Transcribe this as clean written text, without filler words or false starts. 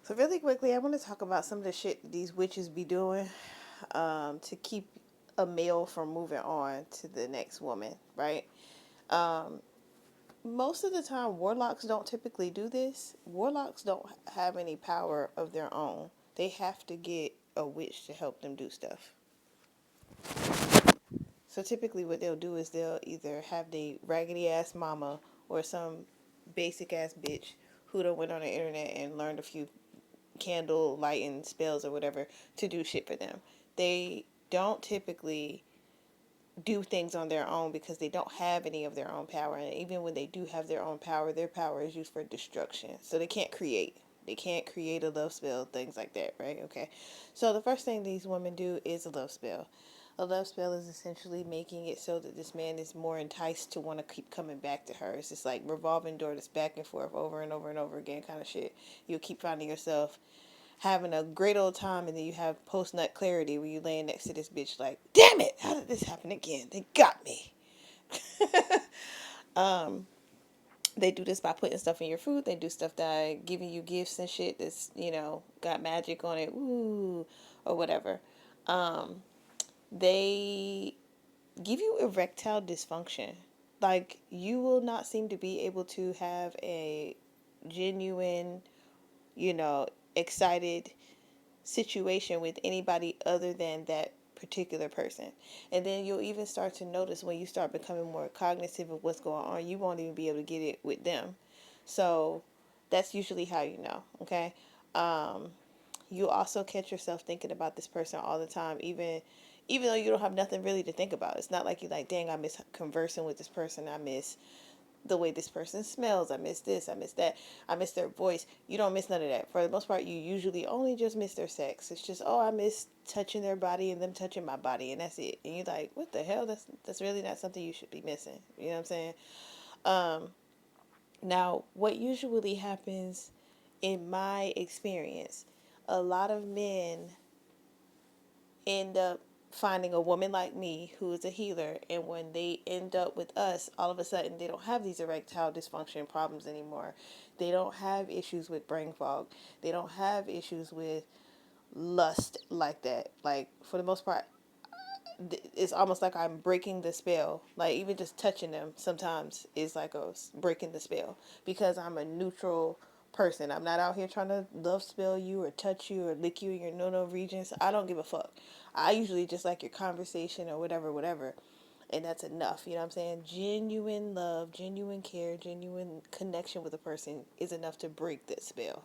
So really quickly, I want to talk about some of the shit that these witches be doing to keep a male from moving on to the next woman, right? Um, Most of the time, warlocks don't typically do this. Warlocks don't have any power of their own. They have to get a witch to help them do stuff. So typically, what they'll do is they'll either have the raggedy ass mama or some basic ass bitch who done went on the internet and learned a few candle lighting spells or whatever to do shit for them. They don't typically do things on their own because they don't have any of their own power. And even when they do have their power is used for destruction. So they can't create. They can't create a love spell, things like that, right? Okay. So the first thing these women do is a love spell. A love spell is essentially making it so that this man is more enticed to want to keep coming back to her. It's just like revolving door that's back and forth over and over and over again kind of shit. You'll keep finding yourself having a great old time, and then you have post nut clarity where you laying next to this bitch like, damn it, how did this happen again? They got me. um, they do this by putting stuff in your food. They do stuff that giving you gifts and shit that's got magic on it, ooh, or whatever. Um, they give you erectile dysfunction. Like you will not seem to be able to have a genuine, you know, excited situation with anybody other than that particular person. And then you'll even start to notice when you start becoming more cognitive of what's going on, you won't even be able to get it with them. So that's usually how you know, okay? Um, you also catch yourself thinking about this person all the time, even though you don't have nothing really to think about. It's not like you're like, dang, I miss conversing with this person. I miss the way this person smells. I miss this. I miss that. I miss their voice. You don't miss none of that. For the most part, you usually only just miss their sex. It's just, oh, I miss touching their body and them touching my body, and that's it. And you're like, what the hell? That's really not something you should be missing. You know what I'm saying? Um, Now, what usually happens in my experience, a lot of men end up finding a woman like me who is a healer, and when they end up with us, all of a sudden they don't have these erectile dysfunction problems anymore. They don't have issues with brain fog. They don't have issues with lust like that. Like for the most part, it's almost like I'm breaking the spell. Like even just touching them sometimes is like a breaking the spell because I'm a neutral person. I'm not out here trying to love spell you or touch you or lick you in your no regions. I don't give a fuck. I usually just like your conversation or whatever, whatever. And that's enough. You know what I'm saying? Genuine love, genuine care, genuine connection with a person is enough to break that spell.